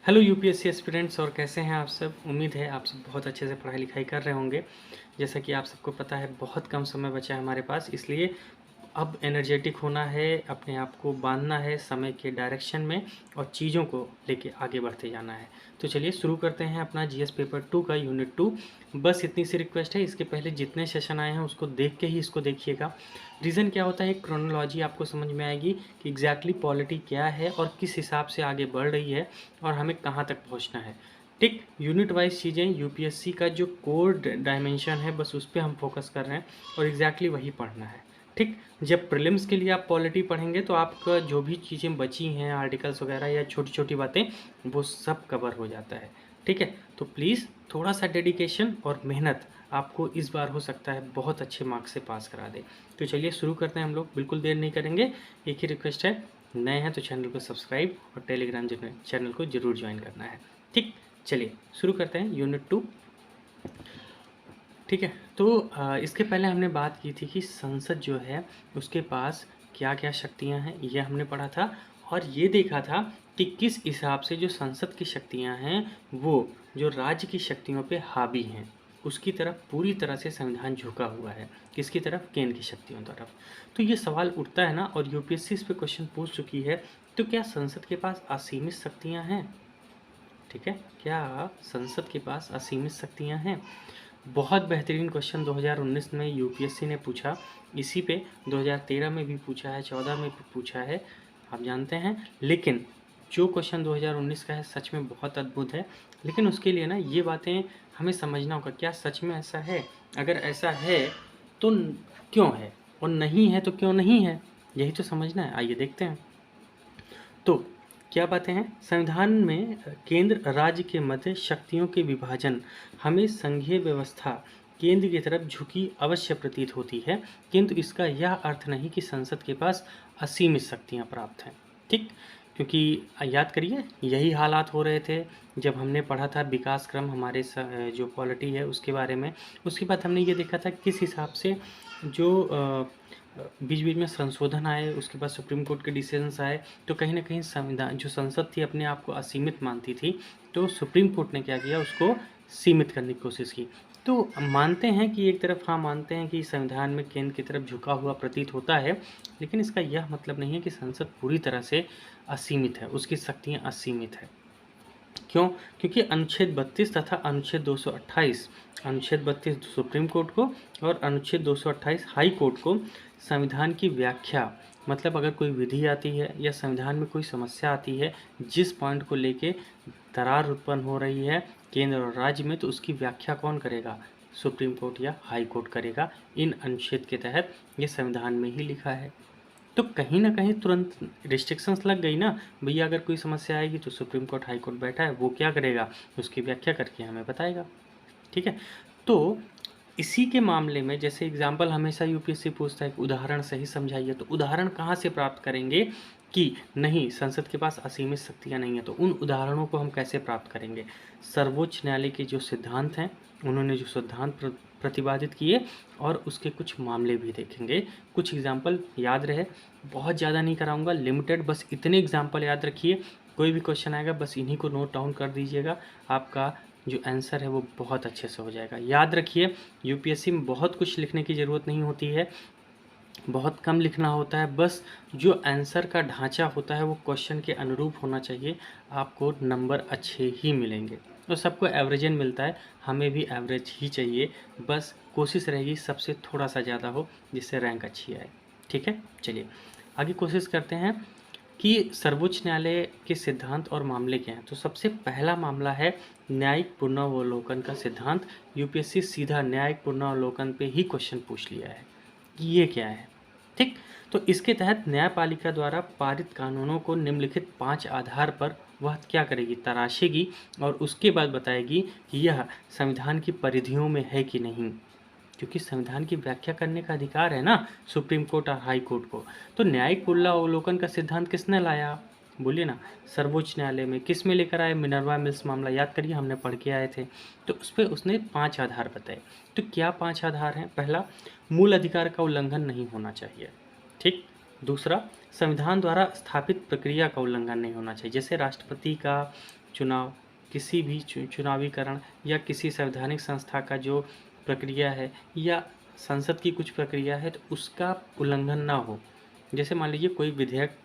Hello UPSC aspirants, और कैसे हैं आप सब। उम्मीद है आप सब बहुत अच्छे से पढ़ाई लिखाई कर रहे होंगे। जैसा कि आप सबको पता है, बहुत कम समय बचा है हमारे पास, इसलिए अब एनर्जेटिक होना है, अपने आप को बांधना है समय के डायरेक्शन में और चीज़ों को लेके आगे बढ़ते जाना है। तो चलिए शुरू करते हैं अपना जीएस पेपर 2 का यूनिट 2। बस इतनी सी रिक्वेस्ट है, इसके पहले जितने सेशन आए हैं उसको देख के ही इसको देखिएगा। रीज़न क्या होता है, एक क्रोनोलॉजी आपको समझ में आएगी कि एग्जैक्टली पॉलिटी क्या है और किस हिसाब से आगे बढ़ रही है और हमें कहाँ तक पहुँचना है। ठीक, यूनिट वाइज चीज़ें, यूपीएससी का जो कोर डायमेंशन है बस उस पर हम फोकस कर रहे हैं और एग्जैक्टली वही पढ़ना है। ठीक, जब प्रीलिम्स के लिए आप पॉलिटी पढ़ेंगे तो आपका जो भी चीज़ें बची हैं, आर्टिकल्स वगैरह या छोटी छोटी बातें, वो सब कवर हो जाता है। ठीक है, तो प्लीज़ थोड़ा सा डेडिकेशन और मेहनत आपको इस बार हो सकता है बहुत अच्छे मार्क्स से पास करा दे। तो चलिए शुरू करते हैं हम लोग, बिल्कुल देर नहीं करेंगे। एक ही रिक्वेस्ट है, नए हैं तो चैनल को सब्सक्राइब और टेलीग्राम चैनल को ज़रूर ज्वाइन करना है। ठीक, चलिए शुरू करते हैं यूनिट 2। ठीक है, तो इसके पहले हमने बात की थी कि संसद जो है उसके पास क्या क्या शक्तियां हैं, ये हमने पढ़ा था। और ये देखा था कि किस हिसाब से जो संसद की शक्तियां हैं वो जो राज्य की शक्तियों पे हावी हैं, उसकी तरफ पूरी तरह से संविधान झुका हुआ है। किसकी तरफ? केंद्र की शक्तियों तरफ। तो ये सवाल उठता है ना, और यूपीएससी इस पे क्वेश्चन पूछ चुकी है, तो क्या संसद के पास असीमित शक्तियाँ हैं? ठीक है, क्या संसद के पास असीमित शक्तियाँ हैं? बहुत बेहतरीन क्वेश्चन 2019 में यूपीएससी ने पूछा, इसी पे 2013 में भी पूछा है, 14 में भी पूछा है, आप जानते हैं। लेकिन जो क्वेश्चन 2019 का है सच में बहुत अद्भुत है। लेकिन उसके लिए ना ये बातें हमें समझना होगा, क्या सच में ऐसा है? अगर ऐसा है तो क्यों है, और नहीं है तो क्यों नहीं है, यही तो समझना है। आइए देखते हैं। तो क्या बातें हैं संविधान में? केंद्र राज्य के मध्य शक्तियों के विभाजन, हमें संघीय व्यवस्था केंद्र की तरफ झुकी अवश्य प्रतीत होती है, किंतु इसका यह अर्थ नहीं कि संसद के पास असीमित शक्तियां प्राप्त हैं। ठीक, क्योंकि याद करिए यही हालात हो रहे थे जब हमने पढ़ा था विकास क्रम, हमारे जो पॉलिटी है उसके बारे में। उसके बाद हमने ये देखा था किस हिसाब से जो बीच बीच में संशोधन आए, उसके बाद सुप्रीम कोर्ट के डिसीजंस आए, तो कहीं ना कहीं संविधान, जो संसद थी अपने आप को असीमित मानती थी, तो सुप्रीम कोर्ट ने क्या किया, उसको सीमित करने की कोशिश की। तो मानते हैं कि एक तरफ, हाँ मानते हैं कि संविधान में केंद्र की तरफ झुका हुआ प्रतीत होता है, लेकिन इसका यह मतलब नहीं है कि संसद पूरी तरह से असीमित है, उसकी शक्तियाँ असीमित है। क्यों? क्योंकि अनुच्छेद 32 तथा अनुच्छेद 228, अनुच्छेद 32 सुप्रीम कोर्ट को और अनुच्छेद 228 हाई कोर्ट को संविधान की व्याख्या, मतलब अगर कोई विधि आती है या संविधान में कोई समस्या आती है जिस पॉइंट को लेके दरार उत्पन्न हो रही है केंद्र और राज्य में, तो उसकी व्याख्या कौन करेगा? सुप्रीम कोर्ट या हाई कोर्ट करेगा। इन अनुच्छेद के तहत ये संविधान में ही लिखा है। तो कहीं ना कहीं तुरंत रिस्ट्रिक्शंस लग गई ना, भैया अगर कोई समस्या आएगी तो सुप्रीम कोर्ट हाई कोर्ट बैठा है, वो क्या करेगा, उसकी व्याख्या करके हमें बताएगा। ठीक है, तो इसी के मामले में जैसे एग्जाम्पल हमेशा यूपीएससी पूछता है कि उदाहरण सही समझाइए, तो उदाहरण कहाँ से प्राप्त करेंगे कि नहीं संसद के पास असीमित शक्तियाँ नहीं है, तो उन उदाहरणों को हम कैसे प्राप्त करेंगे? सर्वोच्च न्यायालय के जो सिद्धांत हैं, उन्होंने जो सिद्धांत प्रतिपादित किए, और उसके कुछ मामले भी देखेंगे। कुछ एग्जाम्पल याद रहे, बहुत ज़्यादा नहीं कराऊंगा, लिमिटेड, बस इतने एग्जाम्पल याद रखिए। कोई भी क्वेश्चन आएगा बस इन्हीं को नोट डाउन कर दीजिएगा, आपका जो आंसर है वो बहुत अच्छे से हो जाएगा। याद रखिए, यूपीएससी में बहुत कुछ लिखने की ज़रूरत नहीं होती है, बहुत कम लिखना होता है, बस जो आंसर का ढांचा होता है वो क्वेश्चन के अनुरूप होना चाहिए, आपको नंबर अच्छे ही मिलेंगे। तो सबको एवरेजन मिलता है, हमें भी एवरेज ही चाहिए, बस कोशिश रहेगी सबसे थोड़ा सा ज़्यादा हो जिससे रैंक अच्छी आए। ठीक है, चलिए आगे कोशिश करते हैं कि सर्वोच्च न्यायालय के सिद्धांत और मामले क्या हैं। तो सबसे पहला मामला है न्यायिक पुनरावलोकन का सिद्धांत। यूपीएससी सीधा न्यायिक पुनरावलोकन पे ही क्वेश्चन पूछ लिया है कि ये क्या है। ठीक, तो इसके तहत न्यायपालिका द्वारा पारित कानूनों को निम्नलिखित 5 आधार पर वह क्या करेगी, तराशेगी, और उसके बाद बताएगी कि यह संविधान की परिधियों में है कि नहीं, क्योंकि संविधान की व्याख्या करने का अधिकार है ना सुप्रीम कोर्ट और हाई कोर्ट को। तो न्यायिक पुनरावलोकन का सिद्धांत किसने लाया? बोलिए ना, सर्वोच्च न्यायालय में। किस में लेकर आए? मिनर्वा मिल्स मामला, याद करिए हमने पढ़ के आए थे। तो उस पर उसने 5 आधार बताए। तो क्या 5 आधार हैं? पहला, मूल अधिकार का उल्लंघन नहीं होना चाहिए। ठीक, दूसरा, संविधान द्वारा स्थापित प्रक्रिया का उल्लंघन नहीं होना चाहिए, जैसे राष्ट्रपति का चुनाव, किसी भी चुनावीकरण या किसी संवैधानिक संस्था का जो प्रक्रिया है या संसद की कुछ प्रक्रिया है तो उसका उल्लंघन ना हो। जैसे मान लीजिए कोई विधेयक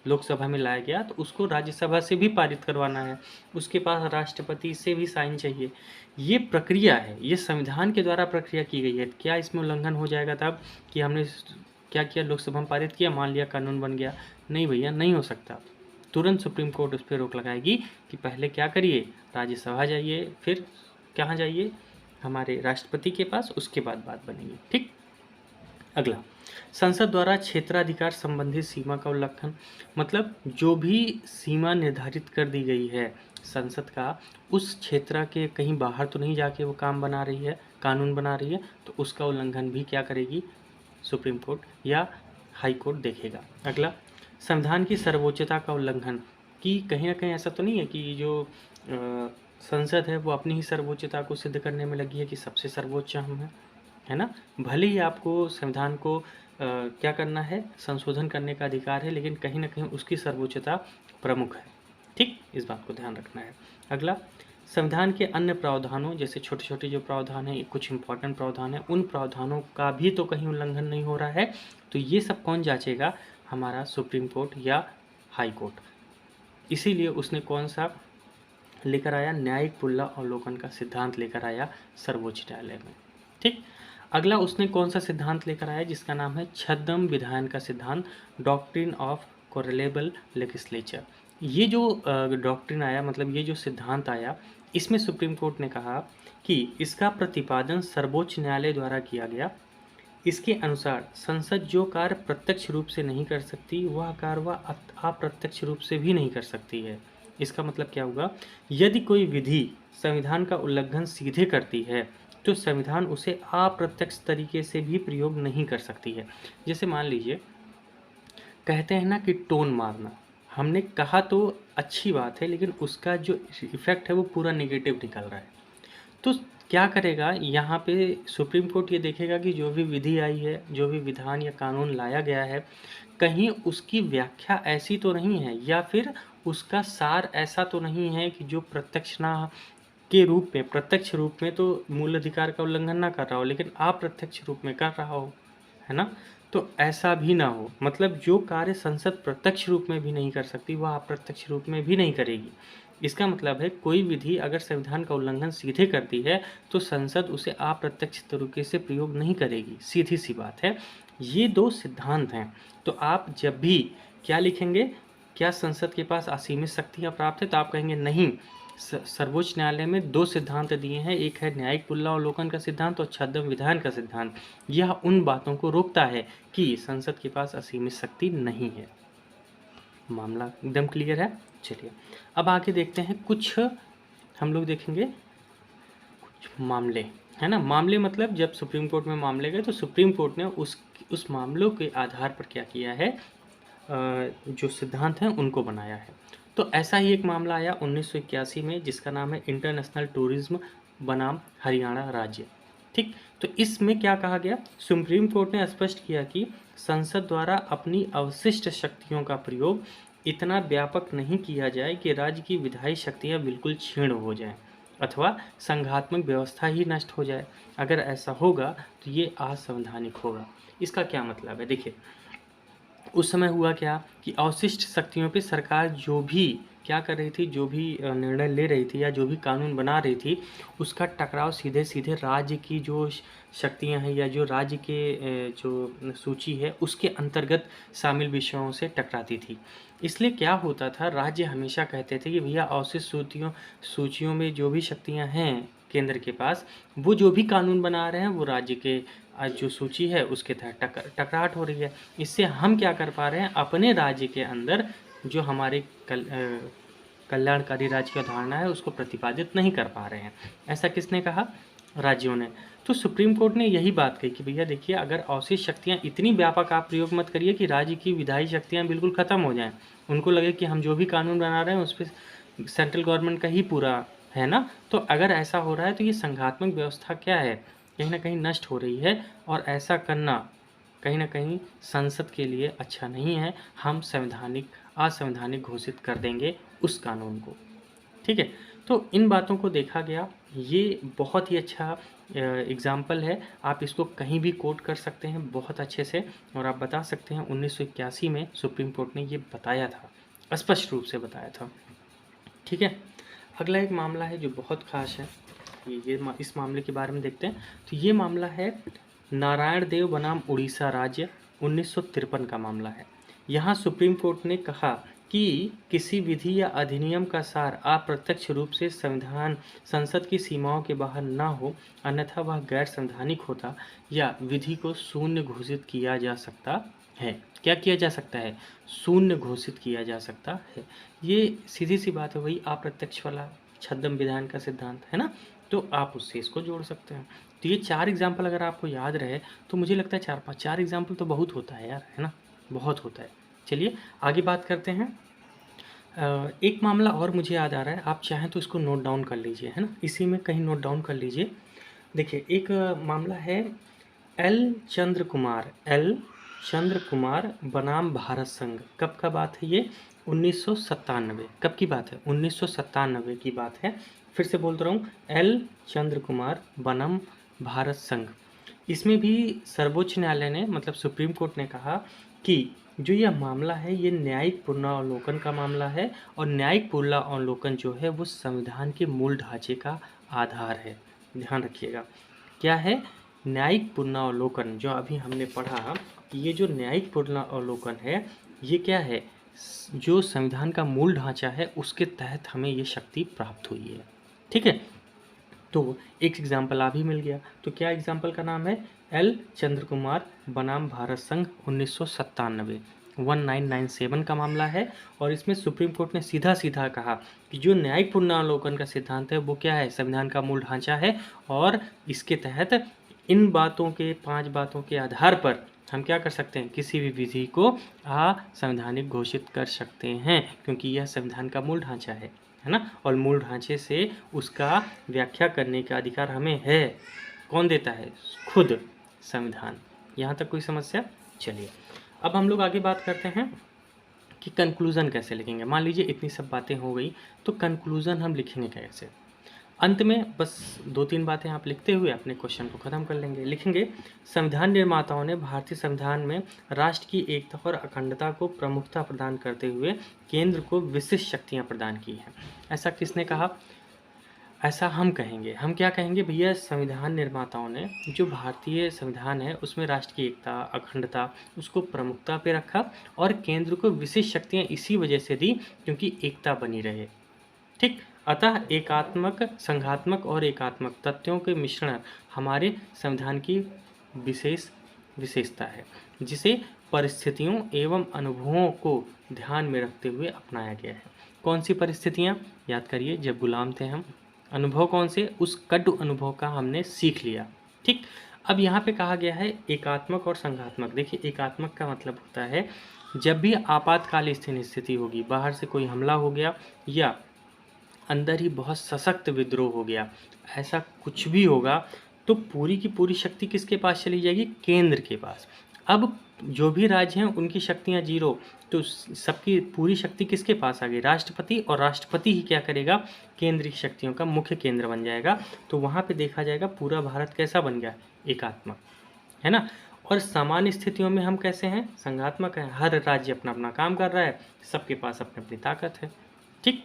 लोकसभा में लाया गया तो उसको राज्यसभा से भी पारित करवाना है, उसके पास राष्ट्रपति से भी साइन चाहिए। ये प्रक्रिया है, ये संविधान के द्वारा प्रक्रिया की गई है। क्या इसमें उल्लंघन हो जाएगा तब कि हमने क्या किया, लोकसभा में पारित किया, मान लिया कानून बन गया? नहीं भैया, नहीं हो सकता। तुरंत सुप्रीम कोर्ट उस पर रोक लगाएगी कि पहले क्या करिए, राज्यसभा जाइए, फिर कहाँ जाइए, हमारे राष्ट्रपति के पास, उसके बाद बात बनेगी। ठीक। अगला, संसद द्वारा क्षेत्राधिकार संबंधी सीमा का उल्लंघन, मतलब जो भी सीमा निर्धारित कर दी गई है संसद का, उस क्षेत्र के कहीं बाहर तो नहीं जाके वो काम बना रही है, कानून बना रही है, तो उसका उल्लंघन भी क्या करेगी, सुप्रीम कोर्ट या हाई कोर्ट देखेगा। अगला, संविधान की सर्वोच्चता का उल्लंघन, कि कहीं ना कहीं ऐसा तो नहीं है कि जो संसद है वो अपनी ही सर्वोच्चता को सिद्ध करने में लगी है कि सबसे सर्वोच्च हम हैं, है ना। भले ही आपको संविधान को क्या करना है, संशोधन करने का अधिकार है, लेकिन कहीं ना कहीं उसकी सर्वोच्चता प्रमुख है। ठीक, इस बात को ध्यान रखना है। अगला, संविधान के अन्य प्रावधानों, जैसे छोटे छोटे जो प्रावधान हैं, कुछ इंपॉर्टेंट प्रावधान हैं, उन प्रावधानों का भी तो कहीं उल्लंघन नहीं हो रहा है, तो ये सब कौन जांचेगा, हमारा सुप्रीम कोर्ट या हाई कोर्ट। इसीलिए उसने कौन सा लेकर आया, न्यायिक पुनर्विलोकन का सिद्धांत लेकर आया सर्वोच्च न्यायालय में। ठीक। अगला, उसने कौन सा सिद्धांत लेकर आया, जिसका नाम है छद्म विधायन का सिद्धांत, डॉक्ट्रिन ऑफ कोरिलेबल लेजिस्लेचर। ये जो डॉक्ट्रिन आया, मतलब ये जो सिद्धांत आया, इसमें सुप्रीम कोर्ट ने कहा कि इसका प्रतिपादन सर्वोच्च न्यायालय द्वारा किया गया। इसके अनुसार संसद जो कार्य प्रत्यक्ष रूप से नहीं कर सकती, वह कार्य वह अप्रत्यक्ष रूप से भी नहीं कर सकती है। इसका मतलब क्या होगा, यदि कोई विधि संविधान का उल्लंघन सीधे करती है तो संविधान उसे अप्रत्यक्ष तरीके से भी प्रयोग नहीं कर सकती है। जैसे मान लीजिए, कहते हैं ना कि टोन मारना, हमने कहा तो अच्छी बात है, लेकिन उसका जो इफेक्ट है वो पूरा नेगेटिव निकल रहा है, तो क्या करेगा, यहाँ पे सुप्रीम कोर्ट ये देखेगा कि जो भी विधि आई है, जो भी विधान या कानून लाया गया है, कहीं उसकी व्याख्या ऐसी तो नहीं है, या फिर उसका सार ऐसा तो नहीं है कि जो प्रत्यक्ष ना के रूप में, प्रत्यक्ष रूप में तो मूल अधिकार का उल्लंघन ना कर रहा हो, लेकिन अप्रत्यक्ष रूप में कर रहा हो, है ना। तो ऐसा भी ना हो, मतलब जो कार्य संसद प्रत्यक्ष रूप में भी नहीं कर सकती, वह अप्रत्यक्ष रूप में भी नहीं करेगी। इसका मतलब है कोई विधि अगर संविधान का उल्लंघन सीधे करती है तो संसद उसे अप्रत्यक्ष तरीके से प्रयोग नहीं करेगी, सीधी सी बात है। ये दो सिद्धांत हैं। तो आप जब भी क्या लिखेंगे, क्या संसद के पास असीमित शक्तियां प्राप्त है, तो आप कहेंगे नहीं, सर्वोच्च न्यायालय में दो सिद्धांत दिए हैं, एक है न्यायिक पुनर्विलोकन का सिद्धांत और छद्म विधान का सिद्धांत। यह उन बातों को रोकता है कि संसद के पास असीमित शक्ति नहीं है। मामला एकदम क्लियर है। चलिए अब आगे देखते हैं, कुछ हम लोग देखेंगे कुछ मामले, है ना। मामले मतलब जब सुप्रीम कोर्ट में मामले गए तो सुप्रीम कोर्ट ने उस मामलों के आधार पर क्या किया है, जो सिद्धांत हैं उनको बनाया है। तो ऐसा ही एक मामला आया 1981 में, जिसका नाम है इंटरनेशनल टूरिज्म बनाम हरियाणा राज्य। ठीक। तो इसमें क्या कहा गया, सुप्रीम कोर्ट ने स्पष्ट किया कि संसद द्वारा अपनी अवशिष्ट शक्तियों का प्रयोग इतना व्यापक नहीं किया जाए कि राज्य की विधायी शक्तियां बिल्कुल क्षीण हो जाएं अथवा संघात्मक व्यवस्था ही नष्ट हो जाए। अगर ऐसा होगा तो ये असंवैधानिक होगा। इसका क्या मतलब है, देखिए उस समय हुआ क्या कि अवशिष्ट शक्तियों पे सरकार जो भी क्या कर रही थी, जो भी निर्णय ले रही थी या जो भी कानून बना रही थी, उसका टकराव सीधे सीधे राज्य की जो शक्तियां हैं या जो राज्य के जो सूची है उसके अंतर्गत शामिल विषयों से टकराती थी। इसलिए क्या होता था, राज्य हमेशा कहते थे कि भैया अवशिष्ट सूचियों में जो भी शक्तियां हैं केंद्र के पास, वो जो भी कानून बना रहे हैं वो राज्य के जो सूची है उसके तहत टकराहट हो रही है। इससे हम क्या कर पा रहे हैं, अपने राज्य के अंदर जो हमारे कल्याणकारी राज्य की अवधारणा है उसको प्रतिपादित नहीं कर पा रहे हैं। ऐसा किसने कहा, राज्यों ने। तो सुप्रीम कोर्ट ने यही बात कही कि भैया देखिए, अगर अवशिष्ट शक्तियां इतनी व्यापक आप प्रयोग मत करिए कि राज्य की विधायी शक्तियां बिल्कुल खत्म हो जाएं, उनको लगे कि हम जो भी कानून बना रहे हैं उस पर सेंट्रल गवर्नमेंट का ही पूरा है ना। तो अगर ऐसा हो रहा है तो ये संघात्मक व्यवस्था क्या है, कहीं ना कहीं नष्ट हो रही है, और ऐसा करना कहीं ना कहीं संसद के लिए अच्छा नहीं है। हम असंवैधानिक घोषित कर देंगे उस कानून को। ठीक है? तो इन बातों को देखा गया, ये बहुत ही अच्छा एग्ज़ाम्पल है। आप इसको कहीं भी कोट कर सकते हैं बहुत अच्छे से और आप बता सकते हैं 1981 में सुप्रीम कोर्ट ने ये बताया था, स्पष्ट रूप से बताया था। ठीक है? अगला एक मामला है जो बहुत ख़ास है, इस मामले के बारे में देखते हैं। तो ये मामला है नारायण देव बनाम उड़ीसा राज्य 1953 का मामला है। यहाँ सुप्रीम कोर्ट ने कहा कि किसी विधि या अधिनियम का सार अप्रत्यक्ष रूप से संविधान संसद की सीमाओं के बाहर न हो, अन्यथा वह गैर संवैधानिक होता या विधि को शून्य घोषित किया जा सकता है। क्या किया जा सकता है? शून्य घोषित किया जा सकता है। ये सीधी सी बात है, वही अप्रत्यक्ष वाला छद्म विधान का सिद्धांत है ना, तो आप उससे इसको जोड़ सकते हैं। तो ये 4 एग्जाम्पल अगर आपको याद रहे तो मुझे लगता है 4 एग्जाम्पल तो बहुत होता है यार, है ना, बहुत होता है। चलिए आगे बात करते हैं। एक मामला और मुझे याद आ रहा है, आप चाहें तो इसको नोट डाउन कर लीजिए, है ना, इसी में कहीं नोट डाउन कर लीजिए। देखिए एक मामला है एल चंद्र कुमार बनाम भारत संघ। कब का बात है ये? 1997। कब की बात है? 1997 की बात है। फिर से बोलता रहा हूँ, एल चंद्र कुमार बनाम भारत संघ। इसमें भी सर्वोच्च न्यायालय ने, मतलब सुप्रीम कोर्ट ने कहा कि जो यह मामला है ये न्यायिक पुनरावलोकन का मामला है और न्यायिक पुनरावलोकन जो है वो संविधान के मूल ढांचे का आधार है। ध्यान रखिएगा, क्या है? न्यायिक पुनरावलोकन। जो अभी हमने पढ़ा, ये जो न्यायिक पुनरावलोकन है ये क्या है? जो संविधान का मूल ढांचा है उसके तहत हमें ये शक्ति प्राप्त हुई है। ठीक है, तो एक एग्जाम्पल आप ही मिल गया। तो क्या एग्जाम्पल का नाम है? एल चंद्र कुमार बनाम भारत संघ 1997, 1997 का मामला है। और इसमें सुप्रीम कोर्ट ने सीधा सीधा कहा कि जो न्यायिक पुनरावलोकन का सिद्धांत है वो क्या है? संविधान का मूल ढांचा है और इसके तहत इन बातों के 5 बातों के आधार पर हम क्या कर सकते हैं? किसी भी विधि को असंवैधानिक घोषित कर सकते हैं, क्योंकि यह संविधान का मूल ढांचा है ना, और मूल ढांचे से उसका व्याख्या करने का अधिकार हमें है। कौन देता है? खुद संविधान। यहाँ तक कोई समस्या? चलिए अब हम लोग आगे बात करते हैं कि कंक्लूज़न कैसे लिखेंगे। मान लीजिए इतनी सब बातें हो गई, तो कंक्लूज़न हम लिखेंगे कैसे? अंत में बस 2-3 बातें आप लिखते हुए अपने क्वेश्चन को ख़त्म कर लेंगे। लिखेंगे, संविधान निर्माताओं ने भारतीय संविधान में राष्ट्र की एकता और अखंडता को प्रमुखता प्रदान करते हुए केंद्र को विशिष्ट शक्तियां प्रदान की हैं। ऐसा किसने कहा? ऐसा हम कहेंगे। हम क्या कहेंगे? भैया संविधान निर्माताओं ने जो भारतीय संविधान है उसमें राष्ट्र की एकता, अखंडता, उसको प्रमुखता पे रखा और केंद्र को विशिष्ट शक्तियाँ इसी वजह से दी क्योंकि एकता बनी रहे। ठीक, अतः एकात्मक, संघात्मक और एकात्मक तथ्यों के मिश्रण हमारे संविधान की विशेषता है, जिसे परिस्थितियों एवं अनुभवों को ध्यान में रखते हुए अपनाया गया है। कौन सी परिस्थितियाँ? याद करिए, जब गुलाम थे हम। अनुभव कौन से? उस कटु अनुभव का हमने सीख लिया। ठीक, अब यहाँ पे कहा गया है एकात्मक और संघात्मक। देखिए एकात्मक का मतलब होता है जब भी आपातकालीन स्थिति होगी, बाहर से कोई हमला हो गया या अंदर ही बहुत सशक्त विद्रोह हो गया, ऐसा कुछ भी होगा तो पूरी की पूरी शक्ति किसके पास चली जाएगी? केंद्र के पास। अब जो भी राज्य हैं उनकी शक्तियां 0, तो सबकी पूरी शक्ति किसके पास आ गई? राष्ट्रपति। और राष्ट्रपति ही क्या करेगा? केंद्र की शक्तियों का मुख्य केंद्र बन जाएगा। तो वहाँ पे देखा जाएगा पूरा भारत कैसा बन गया? एकात्मक, है ना। और सामान्य स्थितियों में हम कैसे हैं? संघात्मक हैं। हर राज्य अपना अपना काम कर रहा है, सबके पास अपनी अपनी ताकत है। ठीक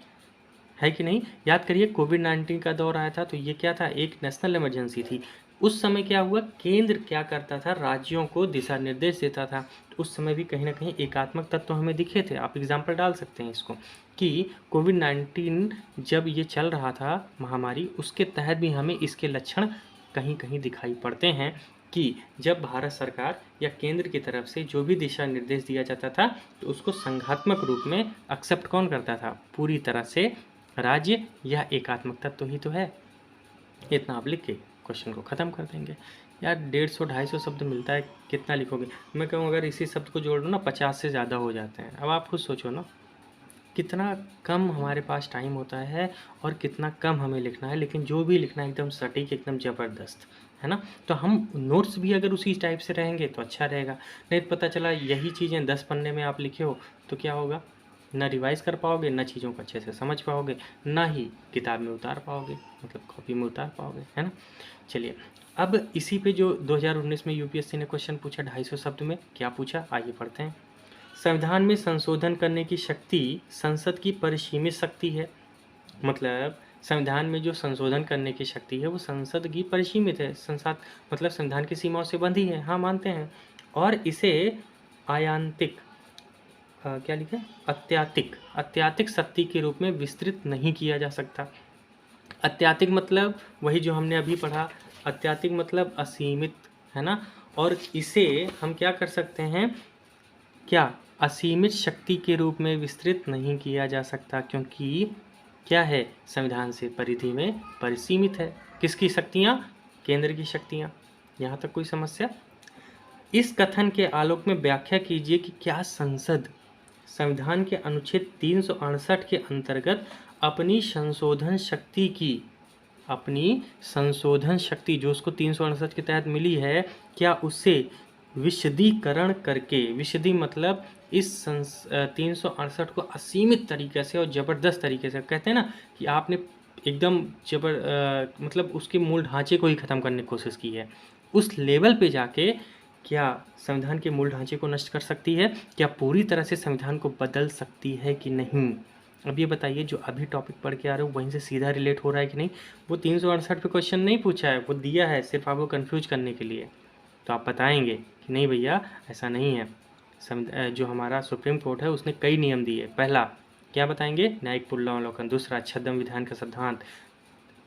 है कि नहीं? याद करिए कोविड-19 का दौर आया था तो ये क्या था? एक नेशनल इमरजेंसी थी। उस समय क्या हुआ? केंद्र क्या करता था? राज्यों को दिशा निर्देश देता था। तो उस समय भी कहीं ना कहीं एकात्मक तत्व हमें दिखे थे। आप एग्जाम्पल डाल सकते हैं इसको कि कोविड-19 जब ये चल रहा था महामारी, उसके तहत भी हमें इसके लक्षण कहीं कहीं दिखाई पड़ते हैं कि जब भारत सरकार या केंद्र की तरफ से जो भी दिशा निर्देश दिया जाता था तो उसको संघात्मक रूप में एक्सेप्ट कौन करता था? पूरी तरह से राज्य या एकात्मक तत्व ही तो है। इतना आप लिख के क्वेश्चन को ख़त्म कर देंगे। यार 150-250 शब्द मिलता है, कितना लिखोगे? मैं कहूँ अगर इसी शब्द को जोड़ लो ना 50 से ज़्यादा हो जाते हैं। अब आप खुद सोचो ना, कितना कम हमारे पास टाइम होता है और कितना कम हमें लिखना है, लेकिन जो भी लिखना है एकदम सटीक, एकदम ज़बरदस्त, है ना। तो हम नोट्स भी अगर उसी टाइप से रहेंगे तो अच्छा रहेगा। नहीं पता चला यही चीज़ें 10 पन्ने में आप लिखे हो तो क्या होगा? ना रिवाइज कर पाओगे, ना चीज़ों को अच्छे से समझ पाओगे, ना ही किताब में उतार पाओगे, मतलब कॉपी में उतार पाओगे, है ना। चलिए, अब इसी पे जो 2019 में यूपीएससी ने क्वेश्चन पूछा 250 शब्द में, क्या पूछा आइए पढ़ते हैं। संविधान में संशोधन करने की शक्ति संसद की परिसीमित शक्ति है। मतलब संविधान में जो संशोधन करने की शक्ति है वो संसद की परिसीमित है, संसद मतलब संविधान की सीमाओं से बंधी है, हाँ मानते हैं। और इसे आयांतिक क्या लिखा है, अत्याधिक शक्ति के रूप में विस्तृत नहीं किया जा सकता। अत्याधिक मतलब वही जो हमने अभी पढ़ा, अत्याधिक मतलब असीमित, है ना। और इसे हम क्या कर सकते हैं, क्या असीमित शक्ति के रूप में विस्तृत नहीं किया जा सकता, क्योंकि क्या है, संविधान से परिधि में परिसीमित है। किसकी शक्तियाँ, केंद्र की शक्तियाँ। यहाँ तक कोई समस्या। इस कथन के आलोक में व्याख्या कीजिए कि क्या संसद संविधान के अनुच्छेद 368 के अंतर्गत अपनी संशोधन शक्ति जो उसको 368 के तहत मिली है, क्या उसे विशदीकरण करके, विशदी मतलब इस 368 को असीमित तरीके से और ज़बरदस्त तरीके से, कहते हैं ना कि आपने एकदम मतलब उसके मूल ढांचे को ही ख़त्म करने की कोशिश की है, उस लेवल पे जाके क्या संविधान के मूल ढांचे को नष्ट कर सकती है, क्या पूरी तरह से संविधान को बदल सकती है कि नहीं। अब ये बताइए, जो अभी टॉपिक पढ़ के आ रहे हो वहीं से सीधा रिलेट हो रहा है कि नहीं। वो 368 पे क्वेश्चन नहीं पूछा है, वो दिया है सिर्फ आपको कंफ्यूज करने के लिए। तो आप बताएंगे कि नहीं भैया ऐसा नहीं है। जो हमारा सुप्रीम कोर्ट है उसने कई नियम दिए। पहला क्या बताएंगे, न्यायिक पुनरावलोकन। दूसरा छद्म विधान का सिद्धांत।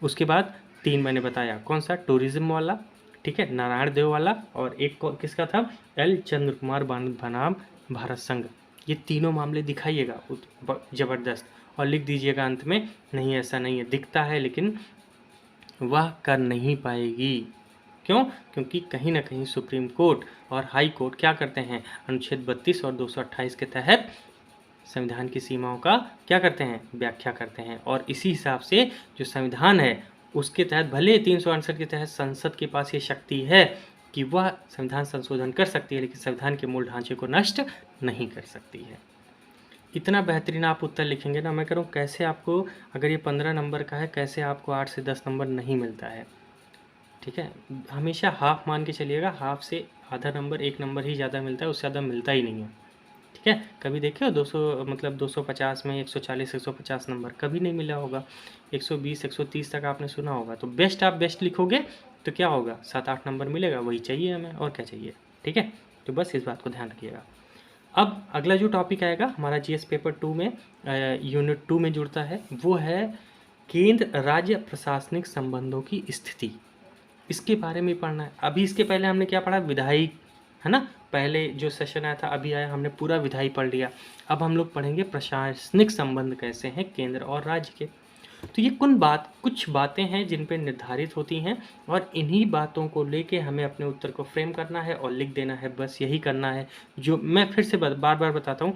उसके बाद 3 मैंने बताया, कौन सा, टूरिज्म वाला, ठीक है, नारायण देव वाला, और एक किसका था, एल चंद्र कुमार बनाम भारत संघ। ये तीनों मामले दिखाइएगा ज़बरदस्त, और लिख दीजिएगा अंत में, नहीं ऐसा नहीं है, दिखता है लेकिन वह कर नहीं पाएगी। क्यों, क्योंकि कहीं ना कहीं सुप्रीम कोर्ट और हाई कोर्ट क्या करते हैं, अनुच्छेद 32 और 228 के तहत संविधान की सीमाओं का क्या करते हैं, व्याख्या करते हैं। और इसी हिसाब से जो संविधान है उसके तहत, भले 368 के तहत संसद के पास ये शक्ति है कि वह संविधान संशोधन कर सकती है, लेकिन संविधान के मूल ढांचे को नष्ट नहीं कर सकती है। इतना बेहतरीन आप उत्तर लिखेंगे ना, मैं कह रहा हूँ कैसे आपको, अगर ये 15 नंबर का है, कैसे आपको 8 से 10 नंबर नहीं मिलता है। ठीक है, हमेशा हाफ मान के चलिएगा, हाफ से आधा नंबर 1 नंबर ही ज़्यादा मिलता है, उससे ज़्यादा मिलता ही नहीं है। ठीक है, कभी देखिए हो 200 मतलब 250 में 140 150 नंबर कभी नहीं मिला होगा, 120 130 तक आपने सुना होगा। तो बेस्ट आप बेस्ट लिखोगे तो क्या होगा, 7-8 नंबर मिलेगा, वही चाहिए हमें, और क्या चाहिए। ठीक है, तो बस इस बात को ध्यान रखिएगा। अब अगला जो टॉपिक आएगा हमारा जीएस पेपर 2 में, यूनिट 2 में जुड़ता है, वो है केंद्र राज्य प्रशासनिक संबंधों की स्थिति। इसके बारे में पढ़ना है। अभी इसके पहले हमने क्या पढ़ा, विधायी, है ना, पहले जो सेशन आया था, अभी आया, हमने पूरा विधायी पढ़ लिया। अब हम लोग पढ़ेंगे प्रशासनिक संबंध कैसे हैं केंद्र और राज्य के। तो ये कुछ बातें हैं जिन पे निर्धारित होती हैं, और इन्हीं बातों को लेके हमें अपने उत्तर को फ्रेम करना है और लिख देना है, बस यही करना है। जो मैं फिर से बार बार बताता हूँ,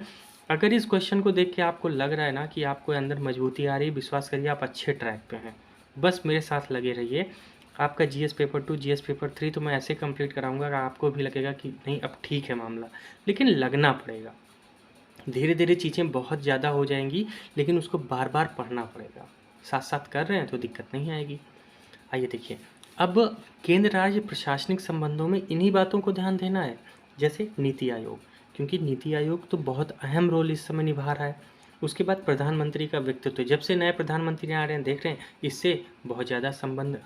अगर इस क्वेश्चन को देख के आपको लग रहा है ना कि आपको अंदर मजबूती आ रही है, विश्वास करिए आप अच्छे ट्रैक पे हैं, बस मेरे साथ लगे रहिए। आपका जीएस पेपर 2 जीएस पेपर 3 तो मैं ऐसे कंप्लीट कराऊंगा कि आपको भी लगेगा कि नहीं अब ठीक है मामला, लेकिन लगना पड़ेगा। धीरे धीरे चीज़ें बहुत ज़्यादा हो जाएंगी, लेकिन उसको बार बार पढ़ना पड़ेगा। साथ साथ कर रहे हैं तो दिक्कत नहीं आएगी। आइए देखिए, अब केंद्र राज्य प्रशासनिक संबंधों में इन्हीं बातों को ध्यान देना है, जैसे नीति आयोग, क्योंकि नीति आयोग तो बहुत अहम रोल इस समय निभा रहा है। उसके बाद प्रधानमंत्री का व्यक्तित्व, जब से नए प्रधानमंत्री आ रहे हैं देख रहे हैं, इससे बहुत ज़्यादा संबंध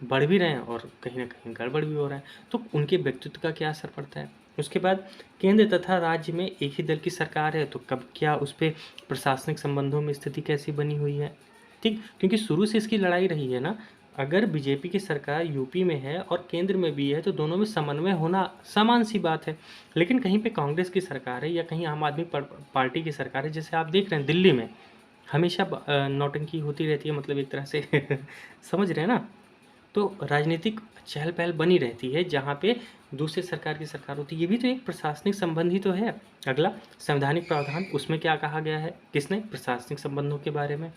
बढ़ भी रहे हैं और कहीं ना कहीं गड़बड़ भी हो रहा है, तो उनके व्यक्तित्व का क्या असर पड़ता है। उसके बाद केंद्र तथा राज्य में एक ही दल की सरकार है, तो कब क्या उस पर प्रशासनिक संबंधों में स्थिति कैसी बनी हुई है। ठीक, क्योंकि शुरू से इसकी लड़ाई रही है ना, अगर बीजेपी की सरकार यूपी में है और केंद्र में भी है तो दोनों में समन्वय होना सामान्य सी बात है। लेकिन कहीं पे कांग्रेस की सरकार है या कहीं आम आदमी पार्टी की सरकार है, जैसे आप देख रहे हैं दिल्ली में हमेशा नौटंकी होती रहती है, मतलब एक तरह से समझ रहे हैं ना। तो राजनीतिक चहल पहल बनी रहती है जहाँ पे दूसरे सरकार की सरकार होती है, ये भी तो एक प्रशासनिक संबंध ही तो है। अगला संवैधानिक प्रावधान, उसमें क्या कहा गया है, किसने, प्रशासनिक संबंधों के बारे में।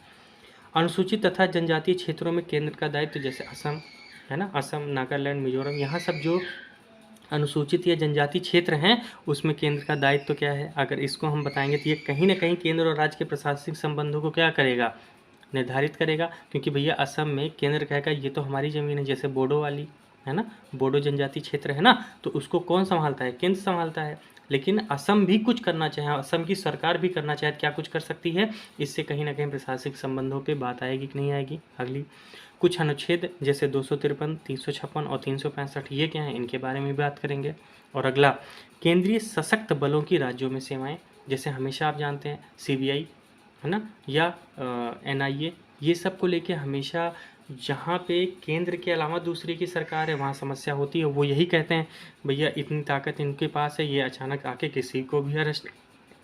अनुसूचित तथा जनजातीय क्षेत्रों में केंद्र का दायित्व, जैसे असम है ना, असम, नागालैंड, मिजोरम, यहाँ सब जो अनुसूचित या जनजाति क्षेत्र हैं, उसमें केंद्र का दायित्व क्या है। अगर इसको हम बताएंगे तो ये कहीं ना कहीं केंद्र और राज्य के प्रशासनिक संबंधों को क्या करेगा, निर्धारित करेगा। क्योंकि भैया असम में केंद्र कहेगा ये तो हमारी ज़मीन है, जैसे बोडो वाली है ना, बोडो जनजाति क्षेत्र है ना, तो उसको कौन संभालता है, केंद्र संभालता है। लेकिन असम भी कुछ करना चाहे, असम की सरकार भी करना चाहे, क्या कुछ कर सकती है। इससे कहीं ना कहीं प्रशासनिक संबंधों पे बात आएगी कि नहीं आएगी। अगली कुछ अनुच्छेद जैसे 253, 356 और 365 ये क्या हैं, इनके बारे में बात करेंगे। और अगला केंद्रीय सशक्त बलों की राज्यों में सेवाएं, जैसे हमेशा आप जानते हैं सीबीआई है ना, या एनआईए, ये सब को लेके हमेशा जहाँ पे केंद्र के अलावा दूसरी की सरकार है वहाँ समस्या होती है। वो यही कहते हैं भैया इतनी ताकत इनके पास है, ये अचानक आके किसी को भी अरेस्ट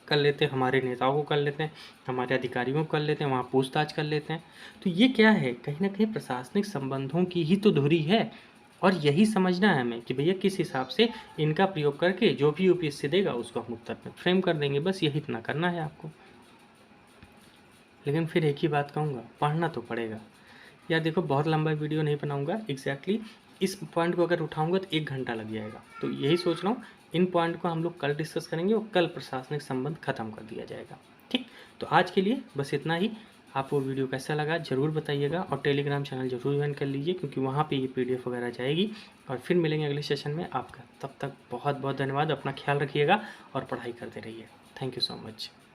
कर लेते हैं, हमारे नेताओं को कर लेते हैं, हमारे अधिकारियों को कर लेते हैं, वहाँ पूछताछ कर लेते हैं। तो ये क्या है, कहीं ना कहीं प्रशासनिक संबंधों की ही तो धुरी है। और यही समझना है हमें कि भैया किस हिसाब से इनका प्रयोग करके जो भी यूपीएससी देगा उसको हम उत्तर में फ्रेम कर देंगे, बस यही इतना करना है आपको। लेकिन फिर एक ही बात कहूँगा, पढ़ना तो पड़ेगा यार। देखो बहुत लंबा वीडियो नहीं बनाऊंगा, एग्जैक्टली इस पॉइंट को अगर उठाऊंगा तो 1 घंटा लग जाएगा। तो यही सोच रहा हूँ इन पॉइंट को हम लोग कल डिस्कस करेंगे और कल प्रशासनिक संबंध खत्म कर दिया जाएगा। ठीक, तो आज के लिए बस इतना ही। आपको वीडियो कैसा लगा ज़रूर बताइएगा और टेलीग्राम चैनल जरूर ज्वाइन कर लीजिए, क्योंकि वहाँ पे ये पीडीएफ वगैरह जाएगी। और फिर मिलेंगे अगले सेशन में आपका, तब तक बहुत बहुत धन्यवाद, अपना ख्याल रखिएगा और पढ़ाई करते रहिए। Thank you so much.